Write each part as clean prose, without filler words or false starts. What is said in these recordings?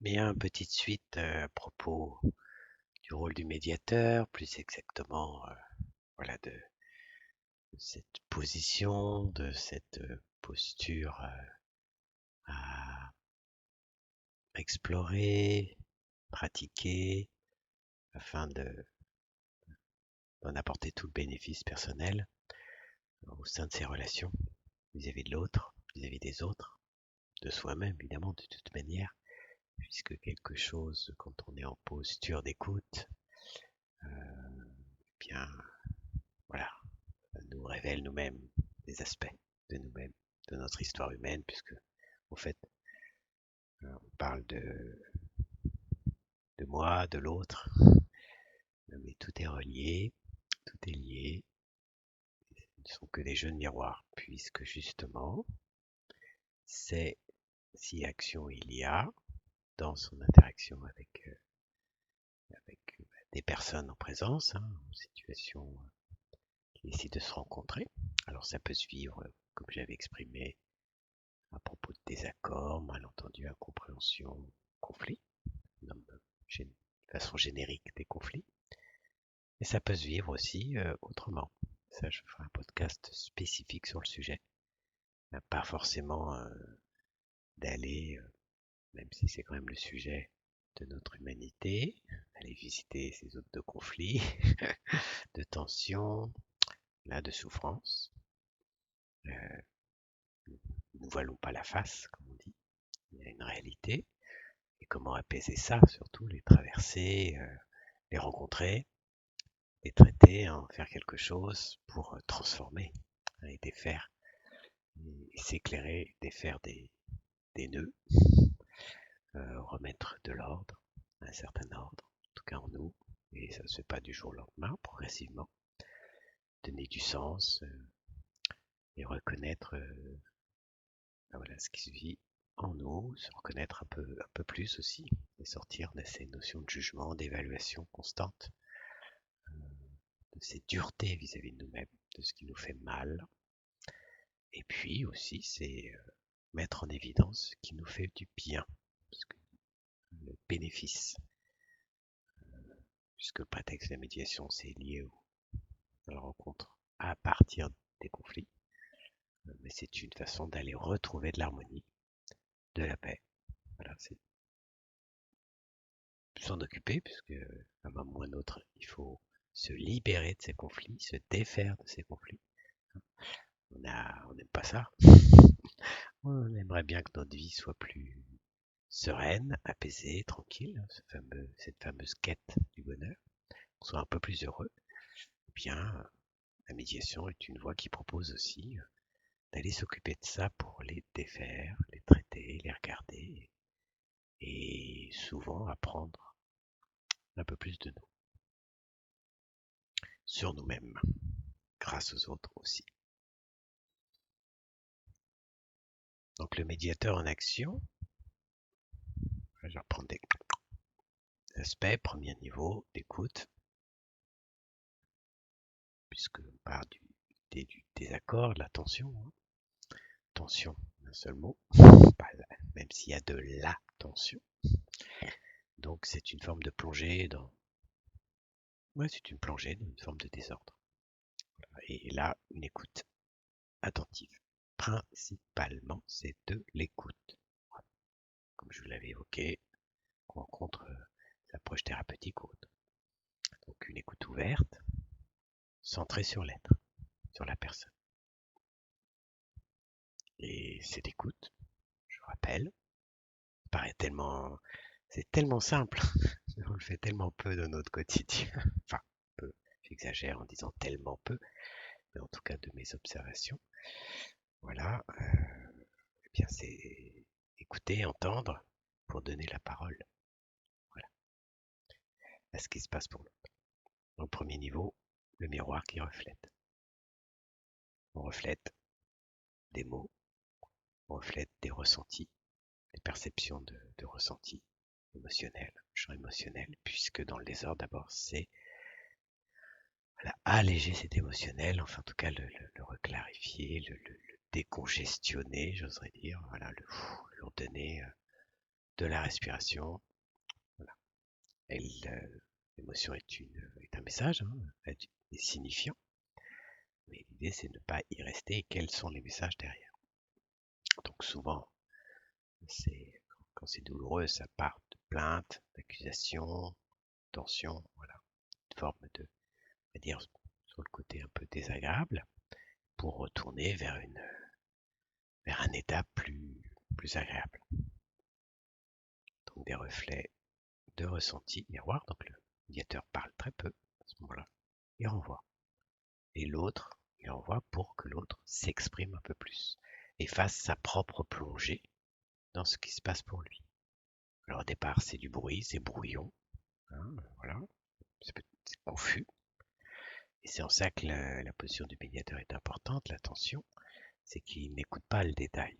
Bien, petite suite à propos du rôle du médiateur, plus exactement voilà, de cette position, de cette posture à explorer, pratiquer, afin d'en apporter tout le bénéfice personnel au sein de ses relations vis-à-vis de l'autre, vis-à-vis des autres, de soi-même évidemment de toute manière, puisque quelque chose, quand on est en posture d'écoute, bien voilà, nous révèle nous-mêmes des aspects de nous-mêmes, de notre histoire humaine, puisque en fait, on parle de moi, de l'autre, mais tout est relié, tout est lié, ce ne sont que des jeux de miroir, puisque justement, c'est si action il y a dans son interaction avec des personnes en présence, en situation qui décident de se rencontrer. Alors ça peut se vivre, comme j'avais exprimé, à propos de désaccords, malentendus, incompréhension, conflits, on nomme de façon générique des conflits. Et ça peut se vivre aussi autrement. Ça, je ferai un podcast spécifique sur le sujet. Pas forcément d'aller, même si c'est quand même le sujet de notre humanité, aller visiter ces zones de conflit, de tension, là, de souffrance. Nous ne voilons pas la face, comme on dit. Il y a une réalité. Et comment apaiser ça, surtout les traverser, les rencontrer, les traiter, en faire quelque chose pour transformer et défaire, et s'éclairer, défaire des nœuds, remettre de l'ordre, un certain ordre, en tout cas en nous, et ça ne se fait pas du jour au lendemain, progressivement, donner du sens et reconnaître voilà, ce qui se vit en nous, se reconnaître un peu plus aussi, et sortir de ces notions de jugement, d'évaluation constante, de ces duretés vis-à-vis de nous-mêmes, de ce qui nous fait mal. Et puis aussi, c'est mettre en évidence ce qui nous fait du bien, parce que le bénéfice, puisque le prétexte de la médiation, c'est lié à la rencontre à partir des conflits, mais c'est une façon d'aller retrouver de l'harmonie, de la paix. Voilà, c'est s'en occuper, puisque à un moment ou à un autre, il faut se libérer de ces conflits, se défaire de ces conflits. On n'aime pas ça. On aimerait bien que notre vie soit plus sereine, apaisée, tranquille, cette fameuse quête du bonheur, qu'on soit un peu plus heureux. Eh bien, la médiation est une voie qui propose aussi d'aller s'occuper de ça pour les défaire, les traiter, les regarder et souvent apprendre un peu plus de nous, sur nous-mêmes, grâce aux autres aussi. Donc le médiateur en action, je vais reprendre des aspects, premier niveau d'écoute, puisque on parle du désaccord, de la tension. Tension, un seul mot, même s'il y a de la tension. Donc c'est une forme de plongée dans... Ouais, c'est une plongée dans une forme de désordre. Et là, une écoute attentive. Principalement, c'est de l'écoute. Comme je vous l'avais évoqué, on rencontre l'approche thérapeutique ou autre. Donc une écoute ouverte, centrée sur l'être, sur la personne. Et cette écoute, je rappelle, paraît tellement, c'est tellement simple, on le fait tellement peu dans notre quotidien. Enfin, peu, j'exagère en disant tellement peu, mais en tout cas de mes observations. Voilà, eh bien c'est écouter, entendre pour donner la parole. Voilà, à ce qui se passe pour l'autre. Au premier niveau, le miroir qui reflète. On reflète des mots, on reflète des ressentis, des perceptions de ressentis émotionnels, champ émotionnel, puisque dans le désordre, d'abord, c'est voilà, alléger cet émotionnel, enfin en tout cas le reclarifier, le décongestionner, j'oserais dire, voilà, le donner de la respiration. Voilà. L'émotion est un message, hein, est signifiant, mais l'idée c'est de ne pas y rester et quels sont les messages derrière. Donc souvent, quand c'est douloureux, ça part de plaintes, d'accusations, tensions, voilà, une forme de, on va dire, sur le côté un peu désagréable, pour retourner vers un état plus agréable. Donc des reflets de ressenti miroir, donc le médiateur parle très peu à ce moment-là, il renvoie. Et l'autre, il renvoie pour que l'autre s'exprime un peu plus et fasse sa propre plongée dans ce qui se passe pour lui. Alors au départ, c'est du bruit, c'est brouillon, hein, voilà, c'est confus. Et c'est en ça que la position du médiateur est importante, l'attention, c'est qu'il n'écoute pas le détail.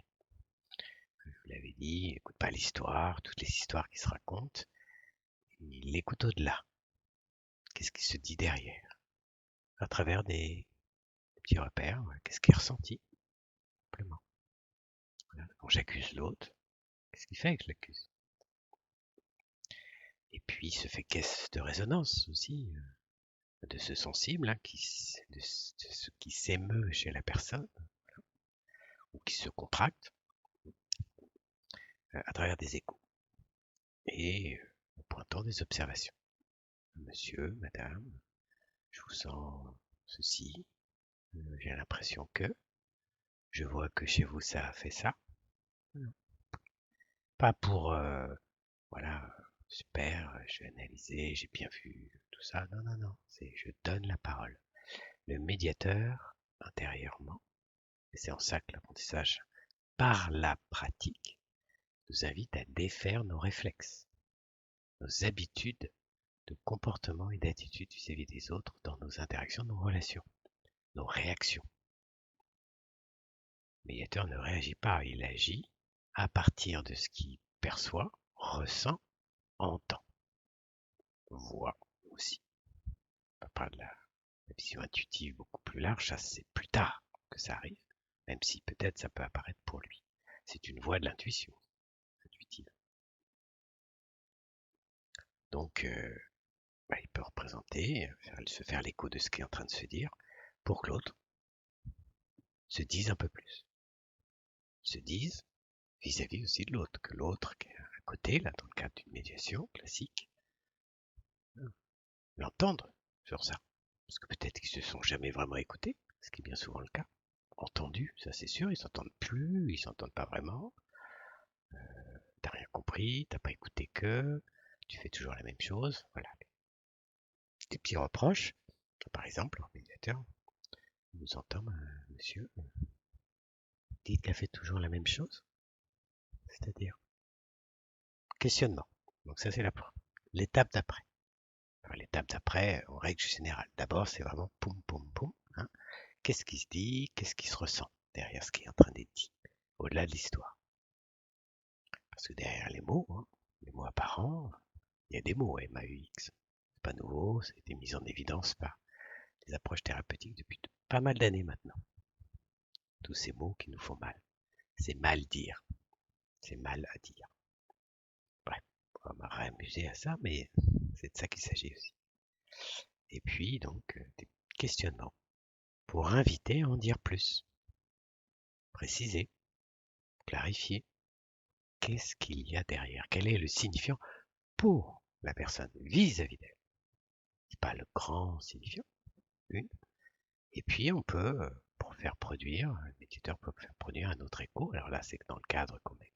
Je vous l'avais dit, il n'écoute pas l'histoire, toutes les histoires qui se racontent, il écoute au-delà. Qu'est-ce qui se dit derrière? À travers des petits repères, voilà. Qu'est-ce qui est ressenti? Simplement. Voilà. Quand j'accuse l'autre, qu'est-ce qui fait que je l'accuse? Et puis ce fait caisse de résonance aussi, de ce sensible, hein, de ce qui s'émeut chez la personne, voilà, ou qui se contracte à travers des échos. Et en pointant des observations. Monsieur, madame, je vous sens ceci, j'ai l'impression que, je vois que chez vous ça a fait ça. Pas pour, voilà, super, j'ai analysé, j'ai bien vu tout ça. Non, non, non, c'est je donne la parole. Le médiateur, intérieurement, et c'est en ça que l'apprentissage, par la pratique, nous invite à défaire nos réflexes, nos habitudes de comportement et d'attitude vis-à-vis des autres dans nos interactions, nos relations, nos réactions. Le médiateur ne réagit pas, il agit à partir de ce qu'il perçoit, ressent, entend, voit aussi. On parle de la vision intuitive beaucoup plus large, ça c'est plus tard que ça arrive, même si peut-être ça peut apparaître pour lui. C'est une voie de l'intuition intuitive. Donc, il peut représenter, se faire l'écho de ce qui est en train de se dire, pour que l'autre se dise un peu plus. Se dise vis-à-vis aussi de l'autre, que l'autre qui est à côté, là, dans le cadre d'une médiation classique, l'entendre sur ça. Parce que peut-être qu'ils se sont jamais vraiment écoutés, ce qui est bien souvent le cas. Entendus, ça c'est sûr, ils s'entendent plus, ils s'entendent pas vraiment. T'as rien compris, t'as pas écouté que, tu fais toujours la même chose, voilà. Des petits reproches, par exemple, le médiateur nous entend, monsieur, dites qu'elle fait toujours la même chose, c'est-à-dire questionnement. Donc ça c'est l'étape d'après. Enfin, l'étape d'après, en règle générale. D'abord, c'est vraiment poum poum poum. Hein. Qu'est-ce qui se dit, qu'est-ce qui se ressent derrière ce qui est en train d'être dit, au-delà de l'histoire. Parce que derrière les mots apparents, il y a des mots MAUX. C'est pas nouveau, ça a été mis en évidence par des approches thérapeutiques depuis pas mal d'années maintenant. Tous ces mots qui nous font mal. C'est mal dire. C'est mal à dire. Bref, on va réamuser à ça, mais c'est de ça qu'il s'agit aussi. Et puis, donc, des questionnements pour inviter à en dire plus. Préciser, clarifier. Qu'est-ce qu'il y a derrière? Quel est le signifiant pour la personne vis-à-vis d'elle? C'est pas le grand signifiant, une. Et puis on peut, pour faire produire, le médiateur peut faire produire un autre écho. Alors là, c'est que dans le cadre qu'on est,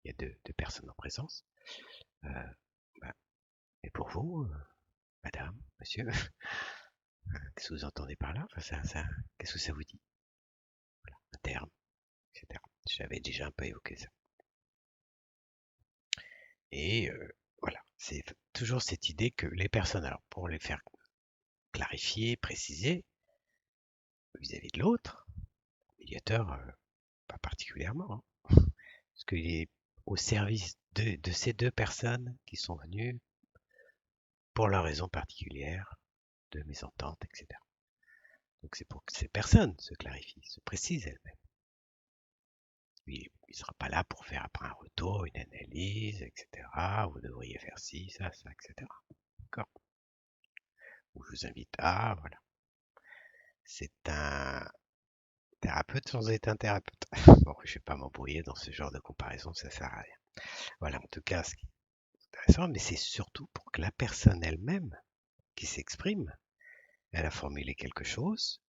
il y a deux personnes en présence. Et pour vous, madame, monsieur, qu'est-ce que vous entendez par là? Enfin, qu'est-ce que ça vous dit? Voilà, un terme, etc. J'avais déjà un peu évoqué ça. Et voilà, c'est toujours cette idée que les personnes, alors pour les faire clarifier, préciser, vis-à-vis de l'autre, le médiateur, pas particulièrement, hein, parce qu'il est au service de ces deux personnes qui sont venues pour leur raison particulière de mésentente, etc. Donc c'est pour que ces personnes se clarifient, se précisent elles-mêmes. Lui, il sera pas là pour faire après un retour, une analyse, etc. Vous devriez faire ci, ça, etc. D'accord? Ou je vous invite à, voilà. C'est un thérapeute sans être un thérapeute. Bon, je vais pas m'embrouiller dans ce genre de comparaison, ça sert à rien. Voilà, en tout cas, ce qui est intéressant, mais c'est surtout pour que la personne elle-même qui s'exprime, elle a formulé quelque chose,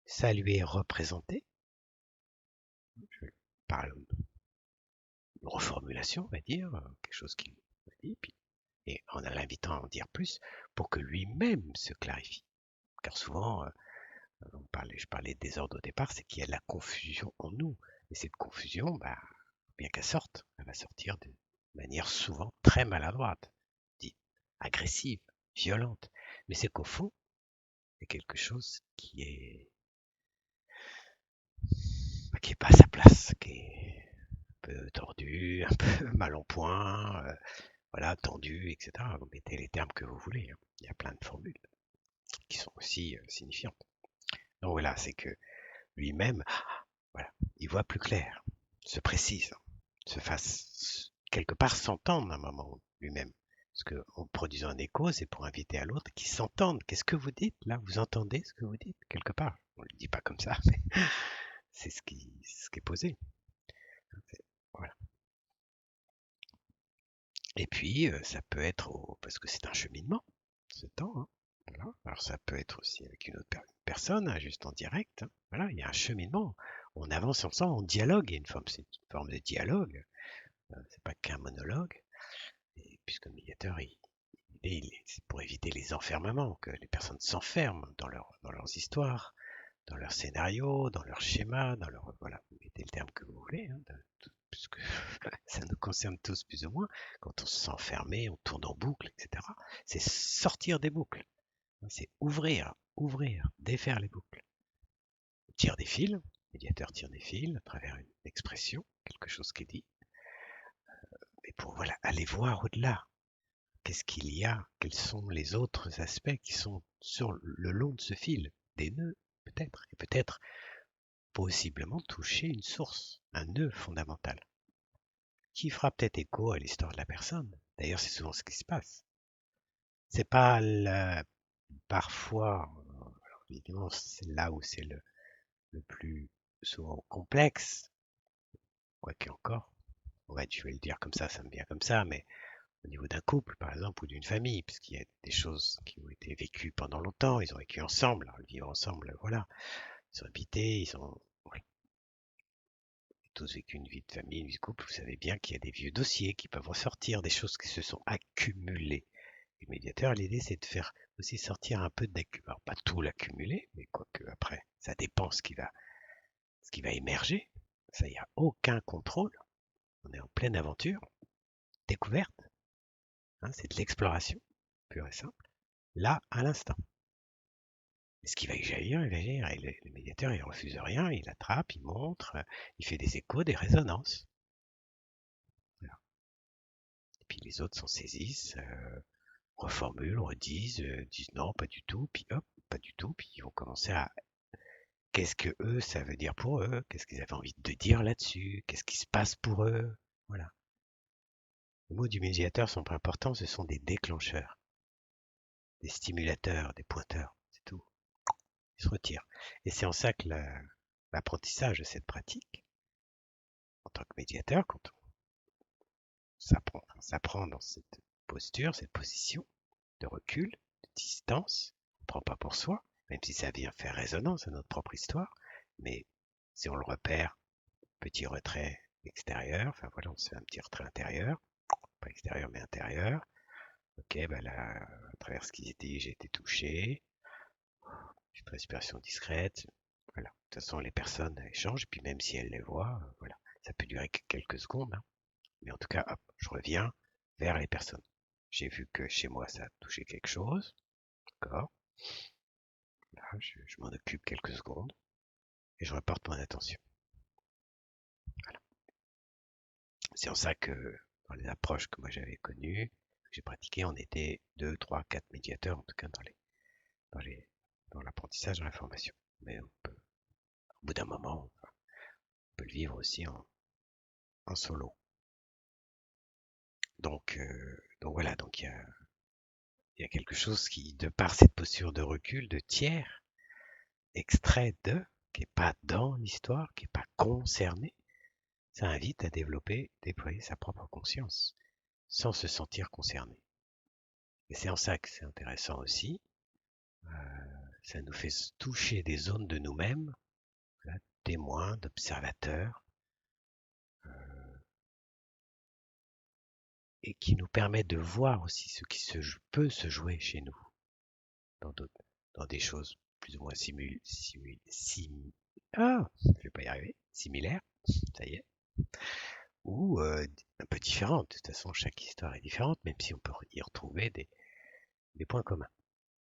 ça lui est représenté, je parle une reformulation, on va dire, quelque chose qu'il a dit, et en l'invitant à en dire plus, pour que lui-même se clarifie. Car souvent, je parlais de désordre au départ, c'est qu'il y a de la confusion en nous. Et cette confusion, bien qu'elle sorte, elle va sortir de manière souvent très maladroite, dite agressive, violente. Mais c'est qu'au fond, il y a quelque chose qui est pas à sa place, qui est un peu tordu, un peu mal en point, voilà, tendu, etc. Vous mettez les termes que vous voulez, hein. Il y a plein de formules qui sont aussi signifiantes. Donc voilà, c'est que lui-même, voilà, il voit plus clair, se précise, se fasse quelque part s'entendre à un moment lui-même. Parce qu'en produisant un écho, c'est pour inviter à l'autre qui s'entende. Qu'est-ce que vous dites là? Vous entendez ce que vous dites quelque part? On ne le dit pas comme ça, mais c'est ce qui est posé. Voilà. Et puis, ça peut être, parce que c'est un cheminement, ce temps, hein. Voilà. Alors ça peut être aussi avec une autre personne, hein, juste en direct, hein. Voilà, il y a un cheminement. On avance ensemble, on dialogue. Il y a c'est une forme de dialogue. C'est pas qu'un monologue. Et puisque le médiateur, c'est pour éviter les enfermements, que les personnes s'enferment dans leurs histoires, dans leurs scénarios, dans leurs schémas, voilà, vous mettez le terme que vous voulez, hein, puisque ça nous concerne tous plus ou moins. Quand on se sent enfermé, on tourne en boucle, etc. C'est sortir des boucles. C'est ouvrir, défaire les boucles. On tire des fils, le médiateur tire des fils à travers une expression, quelque chose qui est dit, et pour voilà, aller voir au-delà. Qu'est-ce qu'il y a? Quels sont les autres aspects qui sont sur le long de ce fil? Des nœuds, peut-être, et peut-être possiblement toucher une source, un nœud fondamental, qui fera peut-être écho à l'histoire de la personne. D'ailleurs, c'est souvent ce qui se passe. C'est pas parfois, alors évidemment, c'est là où c'est le plus souvent complexe, quoique encore, je vais le dire comme ça me vient comme ça, mais au niveau d'un couple, par exemple, ou d'une famille, puisqu'il y a des choses qui ont été vécues pendant longtemps, ils ont vécu ensemble, alors le vivre ensemble, voilà, ils ont habité, ils ont tous vécu une vie de famille, une vie de couple, vous savez bien qu'il y a des vieux dossiers qui peuvent ressortir, des choses qui se sont accumulées. Et le médiateur, l'idée, c'est de faire aussi sortir un peu d'accumulation. Alors, pas tout l'accumuler, mais quoique après, ça dépend ce qui va émerger. Ça, il n'y a aucun contrôle. On est en pleine aventure, découverte. Hein, c'est de l'exploration, pure et simple. Là, à l'instant. Et ce qui va y jaillir, il va jaillir. Et le médiateur, il refuse rien, il attrape, il montre, il fait des échos, des résonances. Voilà. Et puis les autres s'en saisissent, reformulent, redisent, disent non, pas du tout, puis hop, pas du tout, puis ils vont commencer à qu'est-ce que eux, ça veut dire pour eux, qu'est-ce qu'ils avaient envie de dire là-dessus, qu'est-ce qui se passe pour eux. Voilà. Les mots du médiateur sont pas importants, ce sont des déclencheurs, des stimulateurs, des pointeurs, c'est tout. Ils se retirent. Et c'est en ça que l'apprentissage de cette pratique, en tant que médiateur, quand on s'apprend dans cette posture, cette position de recul, de distance, on ne prend pas pour soi, même si ça vient faire résonance à notre propre histoire, mais si on le repère, petit retrait extérieur, enfin voilà, on se fait un petit retrait intérieur, pas extérieur mais intérieur, ok, là, à travers ce qui était dit, j'ai été touché, une respiration discrète, voilà, de toute façon les personnes échangent, puis même si elles les voient, voilà, ça peut durer que quelques secondes, hein. Mais en tout cas, hop, je reviens vers les personnes. J'ai vu que chez moi, ça a touché quelque chose. D'accord. Là, je m'en occupe quelques secondes et je reporte mon attention. Voilà. C'est en ça que dans les approches que moi j'avais connues, que j'ai pratiquées, on était 2, 3, 4 médiateurs, en tout cas dans l'apprentissage, dans la formation. Mais on peut, au bout d'un moment, on peut le vivre aussi en solo. Donc voilà, donc il y a quelque chose qui, de par cette posture de recul, de tiers, extrait de, qui n'est pas dans l'histoire, qui n'est pas concerné, ça invite à développer, déployer sa propre conscience, sans se sentir concerné. Et c'est en ça que c'est intéressant aussi. Ça nous fait toucher des zones de nous-mêmes, voilà, témoins, d'observateurs, et qui nous permet de voir aussi ce qui peut se jouer chez nous, dans des choses plus ou moins je vais pas y arriver, similaires, ça y est, ou un peu différentes. De toute façon, chaque histoire est différente, même si on peut y retrouver des points communs.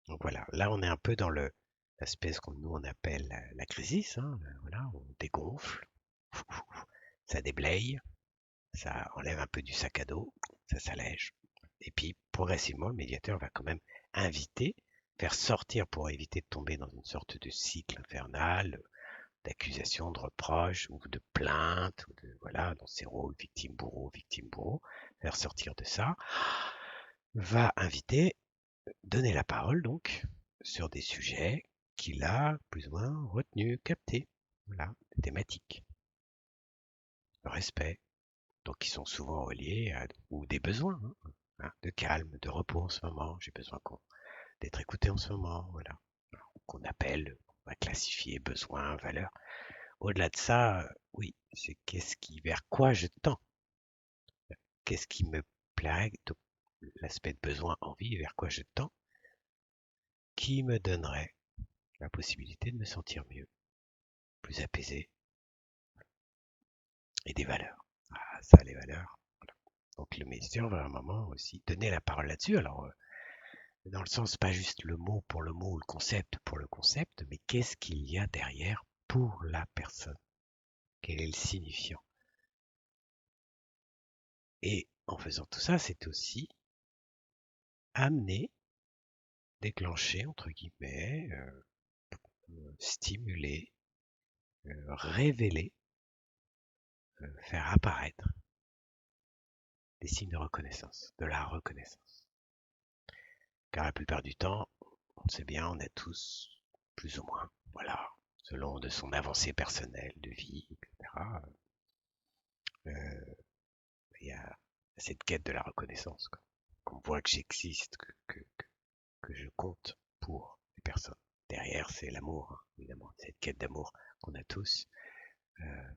Donc voilà, là on est un peu dans l'aspect ce qu'on nous on appelle la crisis, hein, voilà, on dégonfle, ça déblaye, ça enlève un peu du sac à dos, ça s'allège. Et puis progressivement, le médiateur va quand même inviter, faire sortir pour éviter de tomber dans une sorte de cycle infernal, d'accusation, de reproche ou de plainte, ou de, voilà, dans ces rôles victime bourreau, faire sortir de ça, va inviter, donner la parole donc sur des sujets qu'il a plus ou moins retenus, captés, voilà, des thématiques, le respect, donc qui sont souvent reliés à ou des besoins, hein, de calme, de repos en ce moment, j'ai besoin d'être écouté en ce moment, voilà, qu'on appelle, on va classifier besoin, valeur. Au-delà de ça, oui, c'est vers quoi je tends, qu'est-ce qui me plairait, l'aspect de besoin, envie, vers quoi je tends, qui me donnerait la possibilité de me sentir mieux, plus apaisé, et des valeurs. Ah, ça, les valeurs. Voilà. Donc le médiateur va à un moment aussi donner la parole là-dessus. Alors, dans le sens pas juste le mot pour le mot ou le concept pour le concept, mais qu'est-ce qu'il y a derrière pour la personne? Quel est le signifiant? Et en faisant tout ça, c'est aussi amener, déclencher, entre guillemets, stimuler, révéler, faire apparaître des signes de reconnaissance, de la reconnaissance. Car la plupart du temps, on sait bien, on a tous, plus ou moins, voilà, selon de son avancée personnelle, de vie, etc., il y a cette quête de la reconnaissance, quoi. Qu'on voit que j'existe, que je compte pour les personnes. Derrière, c'est l'amour, hein, évidemment, cette quête d'amour qu'on a tous. Euh,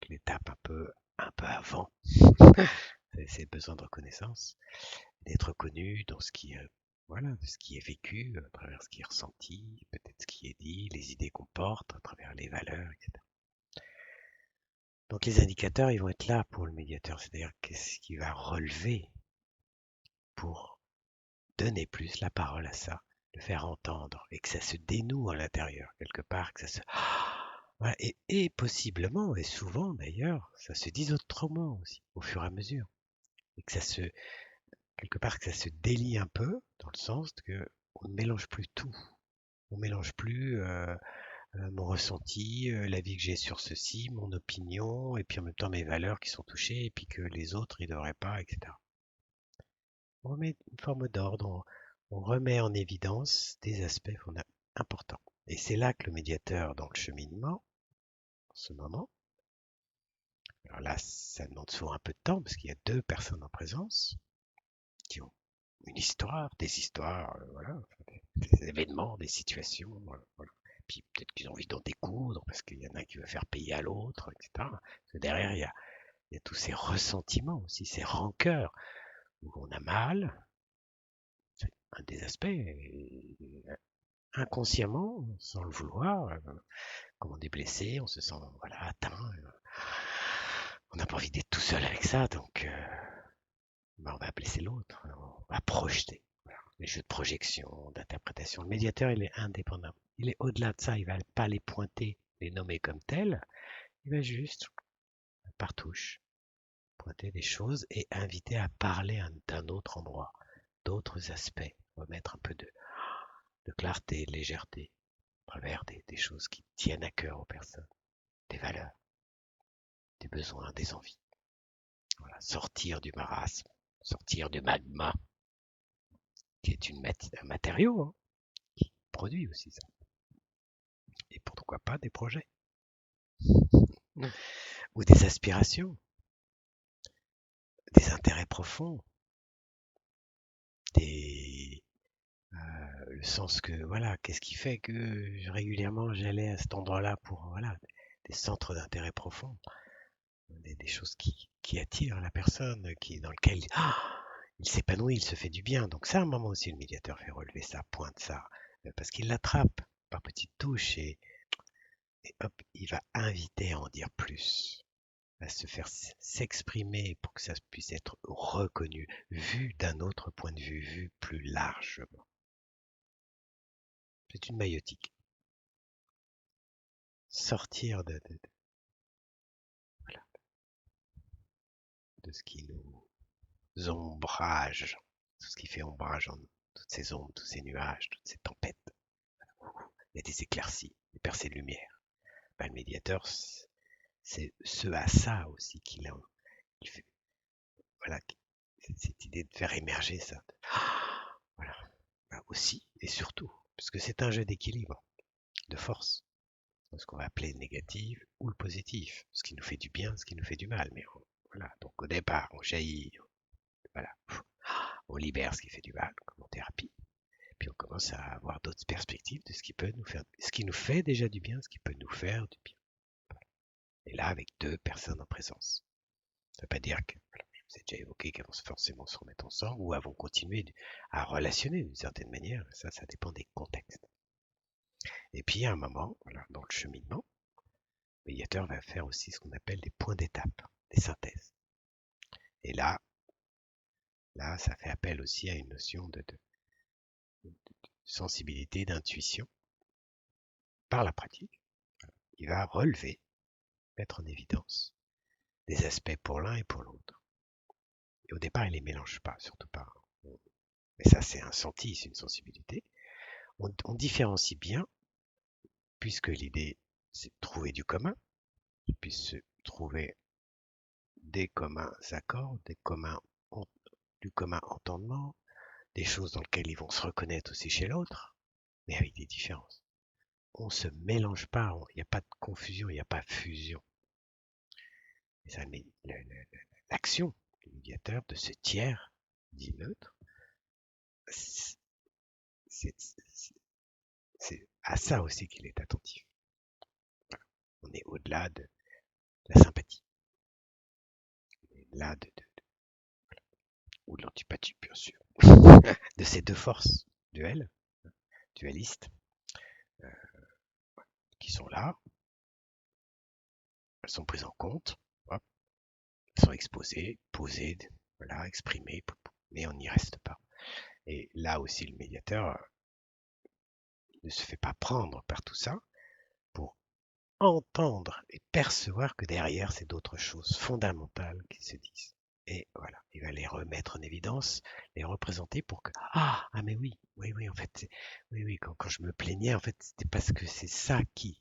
L'étape un peu avant, c'est le besoin de reconnaissance, d'être reconnu dans ce qui, voilà, de ce qui est vécu, à travers ce qui est ressenti, peut-être ce qui est dit, les idées qu'on porte, à travers les valeurs, etc. Donc les indicateurs, ils vont être là pour le médiateur, c'est-à-dire qu'est-ce qu'il va relever pour donner plus la parole à ça, le faire entendre, et que ça se dénoue à l'intérieur, quelque part, que ça se... Voilà, et possiblement, et souvent d'ailleurs, ça se dise autrement aussi, au fur et à mesure. Et que ça se, quelque part, que ça se délie un peu, dans le sens que on ne mélange plus tout. On ne mélange plus mon ressenti, la vie que j'ai sur ceci, mon opinion, et puis en même temps mes valeurs qui sont touchées, et puis que les autres, ils ne devraient pas, etc. On remet une forme d'ordre, on remet en évidence des aspects importants. Et c'est là que le médiateur dans le cheminement, en ce moment, alors là, ça demande souvent un peu de temps, parce qu'il y a deux personnes en présence, qui ont une histoire, des histoires, voilà, des événements, des situations, voilà. Puis peut-être qu'ils ont envie d'en découdre, parce qu'il y en a qui veut faire payer à l'autre, etc. Parce que derrière, il y a tous ces ressentiments aussi, ces rancœurs, où on a mal, c'est un des aspects, inconsciemment, sans le vouloir, quand on est blessé, on se sent voilà, atteint, on n'a pas envie d'être tout seul avec ça, donc on va blesser l'autre, on va projeter. Voilà. Les jeux de projection, d'interprétation. Le médiateur, il est indépendant. Il est au-delà de ça, il ne va pas les pointer, les nommer comme tels, il va juste, par touche, pointer des choses et inviter à parler d'un autre endroit, d'autres aspects, remettre un peu de clarté, de légèreté, à travers des choses qui tiennent à cœur aux personnes, des valeurs, des besoins, des envies. Voilà, sortir du marasme, sortir du magma, qui est un matériau, hein, qui produit aussi ça. Et pourquoi pas des projets ou des aspirations, des intérêts profonds, des le sens que voilà, qu'est-ce qui fait que régulièrement j'allais à cet endroit-là pour voilà des centres d'intérêt profond, des choses qui attirent la personne, qui dans lequel il s'épanouit, il se fait du bien. Donc ça, à un moment aussi, le médiateur fait relever ça, pointe ça, parce qu'il l'attrape par petites touches et hop, il va inviter à en dire plus, à se faire s'exprimer pour que ça puisse être reconnu, vu d'un autre point de vue, vu plus largement. C'est une maïotique. Sortir voilà, de ce qui nous ombrage, tout ce qui fait ombrage en nous, toutes ces ombres, tous ces nuages, toutes ces tempêtes. Il y a des éclaircies, des percées de lumière. Ben, le médiateur, c'est ce à ça aussi il fait, voilà, cette idée de faire émerger ça. Voilà, ben, aussi et surtout, parce que c'est un jeu d'équilibre, de force, ce qu'on va appeler le négatif ou le positif, ce qui nous fait du bien, ce qui nous fait du mal. Mais voilà, donc au départ, on jaillit, voilà, on libère ce qui fait du mal, comme en thérapie. Puis on commence à avoir d'autres perspectives de ce qui peut nous faire, ce qui nous fait déjà du bien, ce qui peut nous faire du bien. Et là, avec deux personnes en présence. Ça ne veut pas dire que, voilà, je vous ai déjà évoqué qu'elles vont forcément se remettre ensemble ou elles vont continuer à relationner d'une certaine manière. Ça dépend des contextes. Et puis, à un moment, voilà, dans le cheminement, le médiateur va faire aussi ce qu'on appelle des points d'étape, des synthèses. Et là, ça fait appel aussi à une notion de sensibilité, d'intuition par la pratique. Il va relever, mettre en évidence des aspects pour l'un et pour l'autre. Et au départ, il les mélange pas, surtout pas. Mais ça, c'est un senti, c'est une sensibilité. On différencie bien, puisque l'idée, c'est de trouver du commun, qu'ils puissent se trouver des communs accords, du commun entendement, des choses dans lesquelles ils vont se reconnaître aussi chez l'autre, mais avec des différences. On ne se mélange pas, il n'y a pas de confusion, il n'y a pas de fusion. Et ça, l'action du médiateur, de ce tiers dit neutre, c'est à ça aussi qu'il est attentif. Voilà. On est au-delà de la sympathie, au-delà ou de l'antipathie, bien sûr, de ces deux forces dualistes, euh, qui sont là, elles sont prises en compte, hop, elles sont exposées, posées, voilà, exprimées, mais on n'y reste pas. Et là aussi, le médiateur ne se fait pas prendre par tout ça pour entendre et percevoir que derrière, c'est d'autres choses fondamentales qui se disent. Et voilà, il va les remettre en évidence, les représenter pour que mais oui, en fait, oui, quand je me plaignais, en fait, c'était parce que c'est ça qui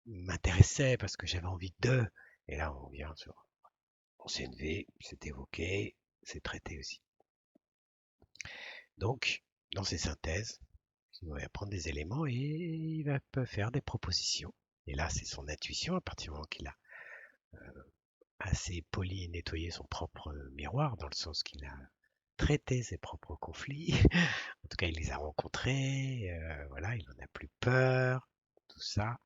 m'intéressait, parce que j'avais envie d'eux. Et là, on s'est élevé, c'est évoqué, c'est traité aussi. Donc, dans ces synthèses, il va prendre des éléments et il va faire des propositions. Et là, c'est son intuition, à partir du moment qu'il a assez poli et nettoyé son propre miroir, dans le sens qu'il a traité ses propres conflits. En tout cas, il les a rencontrés, voilà, il n'en a plus peur, tout ça.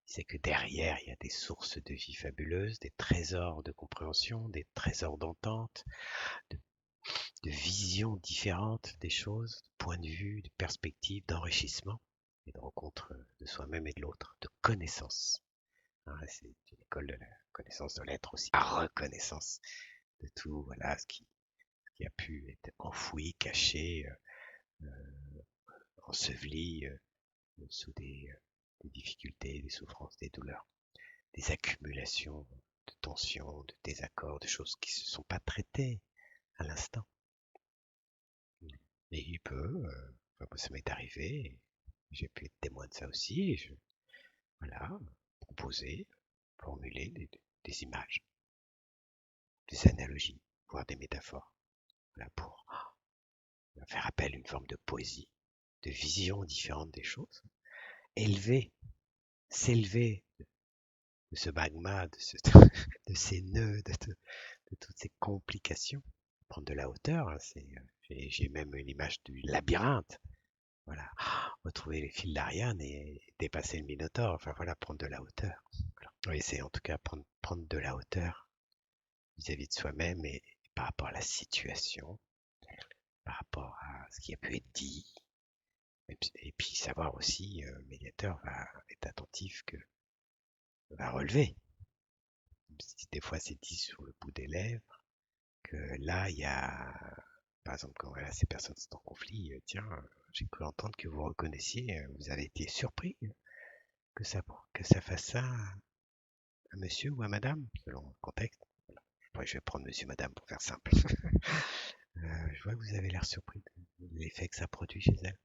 Il sait que derrière, il y a des sources de vie fabuleuses, des trésors de compréhension, des trésors d'entente, de, de visions différentes des choses, de points de vue, de perspectives, d'enrichissement et de rencontre de soi-même et de l'autre, de connaissance. Hein, c'est une école de la connaissance de l'être aussi, la reconnaissance de tout, voilà, ce qui a pu être enfoui, caché, enseveli sous des difficultés, des souffrances, des douleurs, des accumulations de tensions, de désaccords, de choses qui ne se sont pas traitées à l'instant. Et il peut, enfin, ça m'est arrivé, j'ai pu être témoin de ça aussi, et voilà, proposer, formuler des images. des analogies, voire des métaphores, voilà, pour faire appel à une forme de poésie, de vision différente des choses, s'élever de ce magma, de ces nœuds, de toutes ces complications, prendre de la hauteur. Hein, j'ai même une image du labyrinthe. Voilà, retrouver les fils d'Ariane et dépasser le Minotaure. Enfin voilà, prendre de la hauteur. Voilà. Oui, c'est en tout cas prendre de la hauteur vis-à-vis de soi-même et par rapport à la situation, par rapport à ce qui a pu être dit. Et puis savoir aussi, le médiateur va être attentif que va relever. Si des fois c'est dit sur le bout des lèvres, que là il y a, par exemple, quand voilà, ces personnes sont en conflit, tiens, j'ai cru entendre que vous reconnaissiez, vous avez été surpris que ça fasse ça à monsieur ou à madame, selon le contexte. Voilà. Après, je vais prendre monsieur, madame pour faire simple. Je vois que vous avez l'air surpris de l'effet que ça produit chez elle.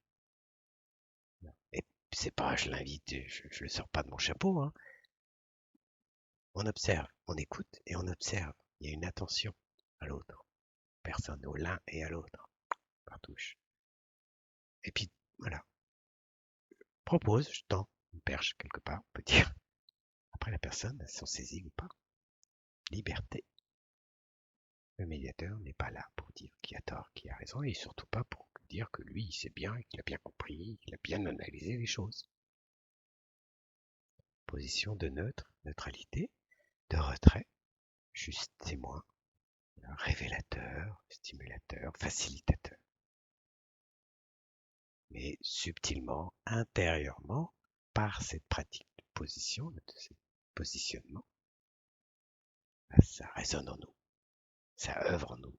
Et c'est pas, je l'invite, je le sors pas de mon chapeau, hein. On observe, on écoute et on observe. Il y a une attention à l'autre, personne, au l'un et à l'autre, par touche. Et puis, voilà, propose, je tends une perche quelque part, on peut dire. Après, la personne, elle s'en saisit ou pas. Liberté. Le médiateur n'est pas là pour dire qui a tort, qui a raison, et surtout pas pour dire que lui, il sait bien, qu'il a bien compris, qu'il a bien analysé les choses. Position de neutre, neutralité, de retrait, juste témoin, révélateur, stimulateur, facilitateur. Mais subtilement, intérieurement, par cette pratique de position, de ce positionnement, ça résonne en nous, ça œuvre en nous,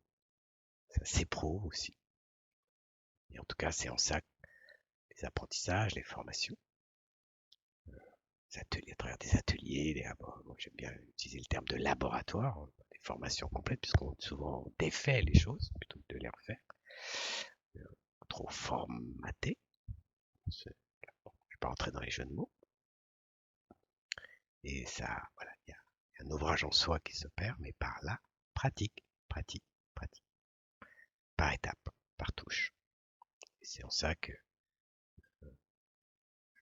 ça s'éprouve aussi. Et en tout cas, c'est en ça que les apprentissages, les formations, à travers des ateliers, moi, j'aime bien utiliser le terme de laboratoire, des formations complètes, puisqu'on souvent défait les choses plutôt que de les refaire, trop formaté. Je ne vais pas rentrer dans les jeux de mots. Et ça, voilà, il y a un ouvrage en soi qui s'opère, mais par là, pratique, pratique, pratique, par étape, par touche. Et c'est en ça que je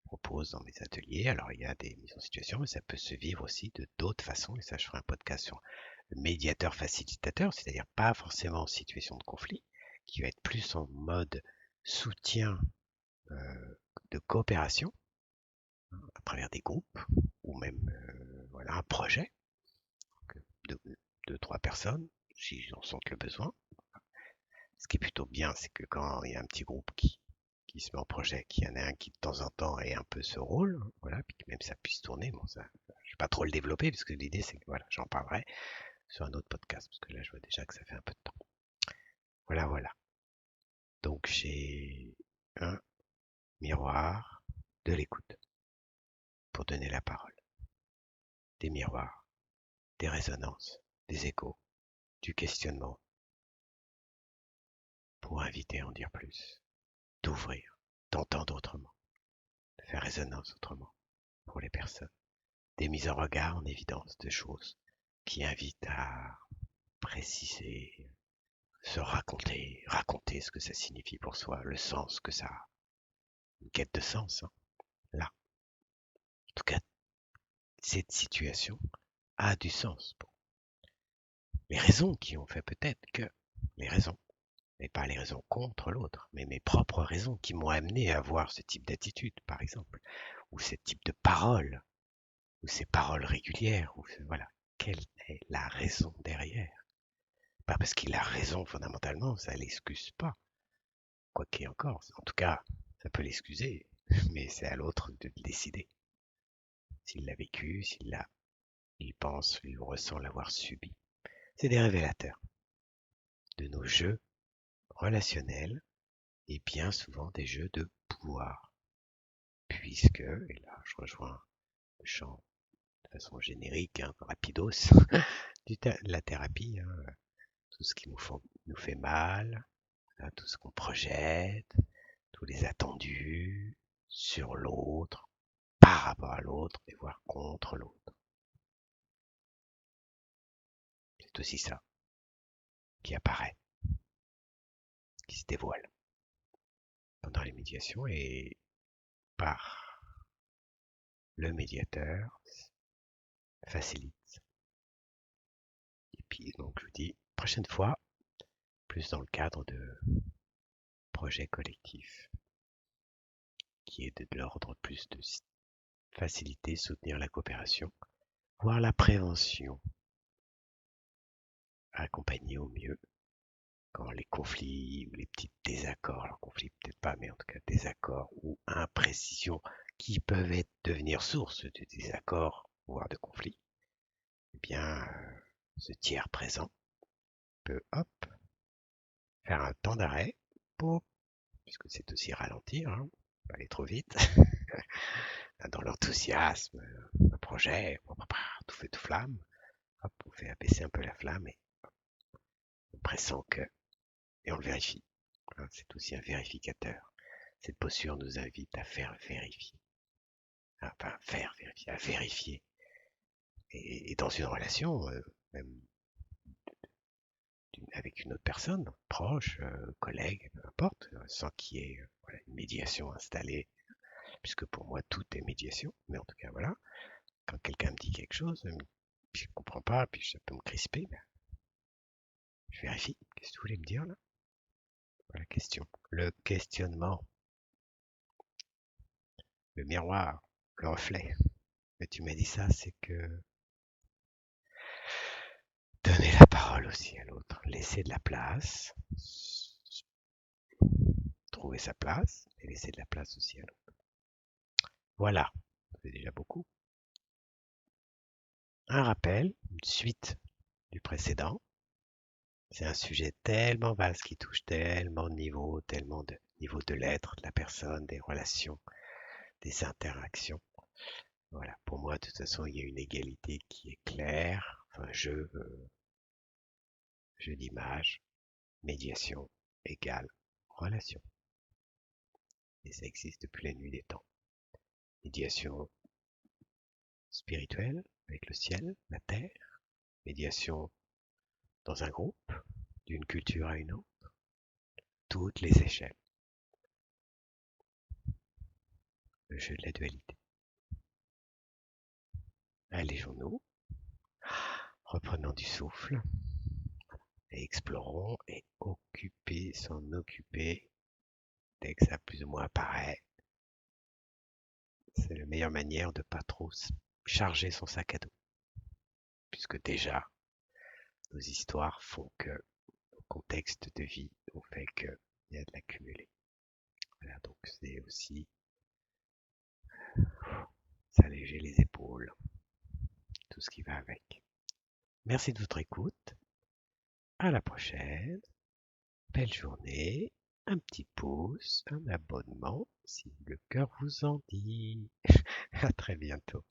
propose dans mes ateliers. Alors, il y a des mises en situation, mais ça peut se vivre aussi de d'autres façons. Et ça, je ferai un podcast sur le médiateur facilitateur, c'est-à-dire pas forcément en situation de conflit, qui va être plus en mode soutien de coopération, à travers des groupes, ou même voilà, un projet de 3 personnes, si j'en sens le besoin. Ce qui est plutôt bien, c'est que quand il y a un petit groupe qui se met en projet, qu'il y en a un qui de temps en temps ait un peu ce rôle, voilà, puis que même ça puisse tourner, bon ça, je vais pas trop le développer, parce que l'idée c'est que voilà, j'en parlerai sur un autre podcast, parce que là je vois déjà que ça fait un peu de temps. Voilà, voilà. Donc j'ai un miroir de l'écoute pour donner la parole. Des miroirs, des résonances, des échos, du questionnement pour inviter à en dire plus, d'ouvrir, d'entendre autrement, de faire résonance autrement pour les personnes. Des mises en regard, en évidence de choses qui invitent à préciser, se raconter ce que ça signifie pour soi, le sens que ça a. Une quête de sens, hein, là. En tout cas, cette situation a du sens. Bon. Les raisons qui ont fait peut-être que, les raisons, mais pas les raisons contre l'autre, mais mes propres raisons qui m'ont amené à avoir ce type d'attitude, par exemple, ou ce type de parole, ou ces paroles régulières, ou voilà, quelle est la raison derrière? Pas parce qu'il a raison fondamentalement, ça l'excuse pas. Quoi qu'il y ait encore, en tout cas, ça peut l'excuser, mais c'est à l'autre de décider. S'il l'a vécu, il pense, il ressent l'avoir subi. C'est des révélateurs de nos jeux relationnels et bien souvent des jeux de pouvoir. Puisque, et là je rejoins le champ de façon générique, hein, rapidos, de la thérapie, hein, tout ce qui nous fait mal, hein, tout ce qu'on projette, tous les attendus sur l'autre, par rapport à l'autre, et voire contre l'autre. C'est aussi ça, qui apparaît, qui se dévoile pendant les médiations et par le médiateur facilite. Et puis donc je vous dis, prochaine fois, plus dans le cadre de projets collectifs, qui est de l'ordre plus de faciliter, soutenir la coopération, voire la prévention, accompagner au mieux quand les conflits ou les petits désaccords, alors conflits peut-être pas, mais en tout cas désaccords ou imprécisions qui peuvent devenir source de désaccords, voire de conflits, eh bien, ce tiers présent peut, hop, faire un temps d'arrêt pour, puisque c'est aussi ralentir, hein, pas aller trop vite, dans l'enthousiasme, un projet, tout fait tout flamme, hop, on fait abaisser un peu la flamme et on pressent que, et on le vérifie. C'est aussi un vérificateur. Cette posture nous invite à faire vérifier. Enfin, faire vérifier, à vérifier. Et dans une relation, même avec une autre personne, proche, collègue, peu importe, sans qu'il y ait voilà, une médiation installée, puisque pour moi tout est médiation, mais en tout cas voilà, quand quelqu'un me dit quelque chose, puis je ne comprends pas, puis ça peut me crisper, ben, je vérifie. Qu'est-ce que vous voulez me dire là? Voilà la question. Le questionnement, le miroir, le reflet. Mais tu m'as dit ça, c'est que donner la parole aussi à l'autre, laisser de la place, trouver sa place et laisser de la place aussi à l'autre. Voilà, c'est déjà beaucoup. Un rappel, une suite du précédent. C'est un sujet tellement vaste qui touche tellement de niveaux de l'être, de la personne, des relations, des interactions. Voilà, pour moi, de toute façon, il y a une égalité qui est claire. Enfin, jeu d'image, médiation égale relation. Et ça existe depuis la nuit des temps. Médiation spirituelle avec le ciel, la terre. Médiation dans un groupe, d'une culture à une autre. Toutes les échelles. Le jeu de la dualité. Allégeons-nous, reprenons du souffle et explorons et s'en occuper dès que ça plus ou moins apparaît. C'est la meilleure manière de pas trop charger son sac à dos. Puisque déjà, nos histoires font que, nos contextes de vie ont fait qu'il y a de l'accumulé. Voilà, donc c'est aussi s'alléger les épaules, tout ce qui va avec. Merci de votre écoute. À la prochaine. Belle journée. Un petit pouce, un abonnement si le cœur vous en dit. À très bientôt.